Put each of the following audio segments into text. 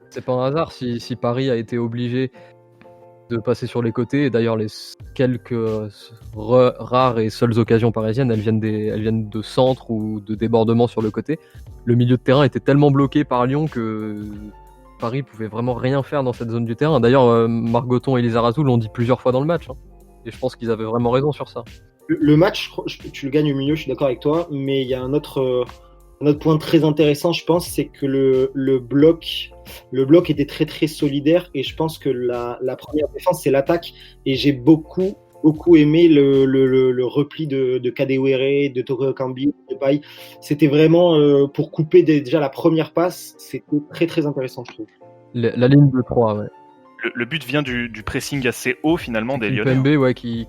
C'est pas un hasard si Paris a été obligé de passer sur les côtés. Et d'ailleurs, les quelques rares et seules occasions parisiennes, elles viennent de centre ou de débordement sur le côté. Le milieu de terrain était tellement bloqué par Lyon que Paris pouvait vraiment rien faire dans cette zone du terrain. D'ailleurs, Margoton et Lizarazu l'ont dit plusieurs fois dans le match. Et je pense qu'ils avaient vraiment raison sur ça. Le match, tu le gagnes au milieu, je suis d'accord avec toi, mais il y a un autre point très intéressant, je pense, c'est que le bloc était très très solidaire, et je pense que la première défense, c'est l'attaque, et j'ai beaucoup aimé le repli de Kadewere, de Toko Ekambi, de Paille. C'était vraiment pour couper déjà la première passe, c'était très très intéressant, je trouve. La ligne de 3, ouais. Le but vient du pressing assez haut finalement des Lyonnais. Kimpembe, ouais, qui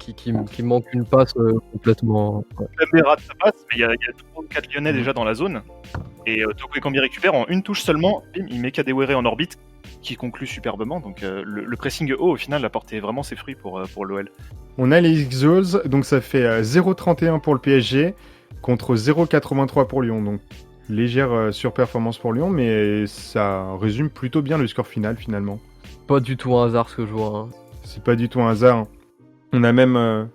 manque une passe complètement. Ouais. Kimpembe rate sa passe, mais il y a 3 ou 4 Lyonnais déjà dans la zone. Et Toko Ekambi récupère en une touche seulement, bim, il met Kadewere en orbite, qui conclut superbement. Donc le pressing haut au final a porté vraiment ses fruits pour l'OL. On a les Xos, donc ça fait 0,31 pour le PSG contre 0,83 pour Lyon. Donc légère surperformance pour Lyon, mais ça résume plutôt bien le score final finalement. Pas du tout un hasard ce que je vois. C'est pas du tout un hasard. On a même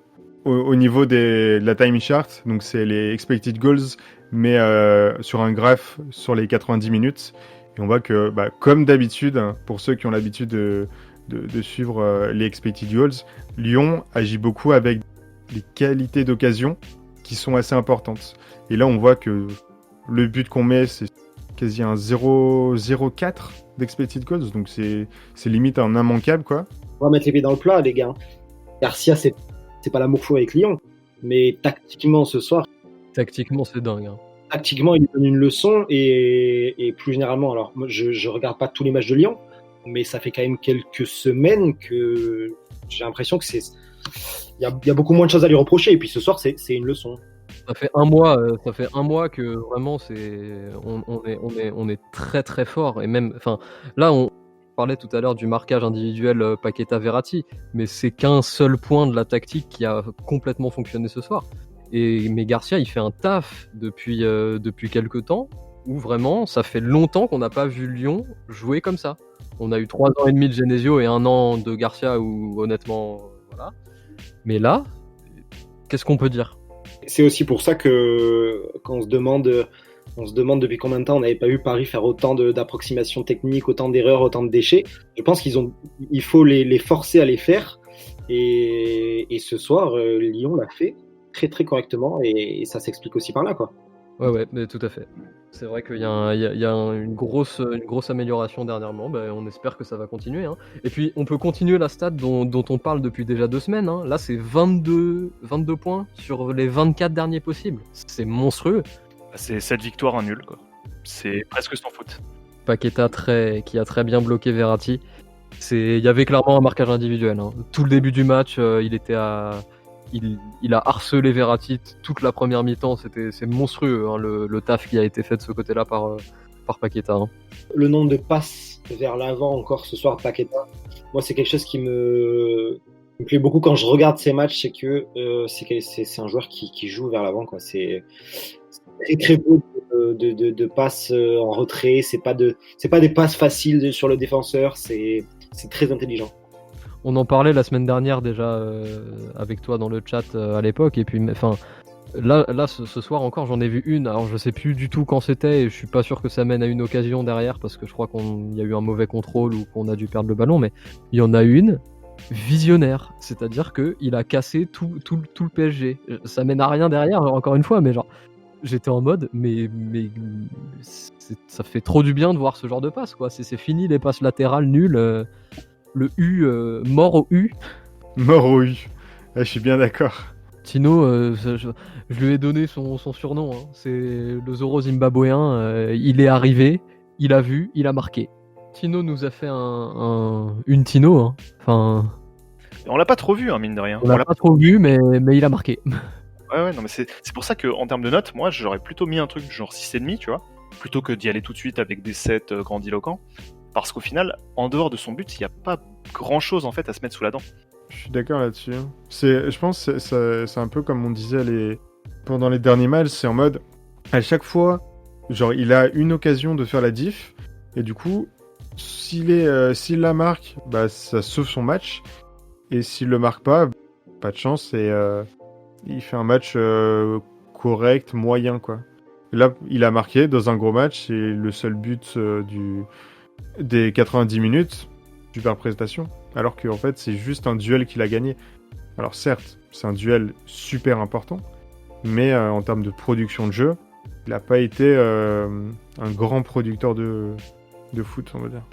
au niveau de la time chart, donc c'est les expected goals, mais sur un graphe sur les 90 minutes. Et on voit que, comme d'habitude, pour ceux qui ont l'habitude de suivre les expected goals, Lyon agit beaucoup avec des qualités d'occasion qui sont assez importantes. Et là, on voit que le but qu'on met, c'est quasi un 0,04 d'expected goals, donc c'est limite un immanquable, quoi. On va mettre les pieds dans le plat, les gars. Garcia, c'est pas l'amour fou avec Lyon, mais tactiquement ce soir, c'est dingue. Tactiquement, il lui donne une leçon, et plus généralement, alors moi, je regarde pas tous les matchs de Lyon, mais ça fait quand même quelques semaines que j'ai l'impression que il y a beaucoup moins de choses à lui reprocher, et puis ce soir, c'est une leçon. Ça fait un mois que vraiment on est très très fort, et même, enfin, là on parlait tout à l'heure du marquage individuel Paqueta-Verratti, mais c'est qu'un seul point de la tactique qui a complètement fonctionné ce soir. Mais Garcia, il fait un taf depuis quelques temps, où vraiment ça fait longtemps qu'on n'a pas vu Lyon jouer comme ça. On a eu 3 ans et demi de Genesio et 1 an de Garcia où honnêtement, voilà. Mais là, qu'est-ce qu'on peut dire ? C'est aussi pour ça qu'on se demande depuis combien de temps on n'avait pas vu Paris faire autant d'approximations techniques, autant d'erreurs, autant de déchets. Je pense il faut les forcer à les faire. Et ce soir, Lyon l'a fait très très correctement, et ça s'explique aussi par là, quoi. Ouais, mais tout à fait. C'est vrai qu'il y a une grosse amélioration dernièrement. On espère que ça va continuer. Et puis, on peut continuer la stat dont on parle depuis déjà 2 semaines. Là, c'est 22 points sur les 24 derniers possibles. C'est monstrueux. C'est 7 victoires, un nul, quoi. C'est presque sans faute. Paqueta qui a très bien bloqué Verratti. Il y avait clairement un marquage individuel. Tout le début du match, il a harcelé Verratti toute la première mi-temps. C'est monstrueux, le taf qui a été fait de ce côté-là par Paqueta. Le nombre de passes vers l'avant encore ce soir, Paqueta, moi c'est quelque chose qui me plaît beaucoup quand je regarde ces matchs, c'est que c'est un joueur qui joue vers l'avant, quoi. C'est très très beau de passes en retrait. C'est pas des passes faciles sur le défenseur. C'est très intelligent. On en parlait la semaine dernière déjà avec toi dans le chat à l'époque, et puis enfin là ce soir encore j'en ai vu une. Alors je sais plus du tout quand c'était, et je suis pas sûr que ça mène à une occasion derrière, parce que je crois qu'il y a eu un mauvais contrôle ou qu'on a dû perdre le ballon, mais il y en a une visionnaire, c'est-à-dire que il a cassé tout le PSG. Ça mène à rien derrière, encore une fois, mais genre j'étais en mode mais ça fait trop du bien de voir ce genre de passe, quoi. C'est fini les passes latérales nulles. Le U, mort au U. Mort au U. Je suis bien d'accord. Tino, je lui ai donné son surnom. C'est le Zoro zimbabwéen. Il est arrivé, il a vu, il a marqué. Tino nous a fait une Tino. Enfin, on l'a pas trop vu, mine de rien. On l'a pas trop vu, mais il a marqué. Ouais, non, mais c'est pour ça qu'en termes de notes, moi, j'aurais plutôt mis un truc genre 6,5, tu vois, plutôt que d'y aller tout de suite avec des 7 grandiloquents. Parce qu'au final, en dehors de son but, il n'y a pas grand-chose en fait à se mettre sous la dent. Je suis d'accord là-dessus. Je pense que c'est un peu comme on disait pendant les derniers matchs, c'est en mode, à chaque fois, genre il a une occasion de faire la diff, et du coup, s'il la marque, bah, ça sauve son match. Et s'il le marque pas de chance. Et il fait un match correct, moyen, quoi. Là, il a marqué dans un gros match. C'est le seul but des 90 minutes. Super prestation. Alors qu'en fait, c'est juste un duel qu'il a gagné. Alors certes, c'est un duel super important. Mais en termes de production de jeu, il n'a pas été un grand producteur de foot, on va dire.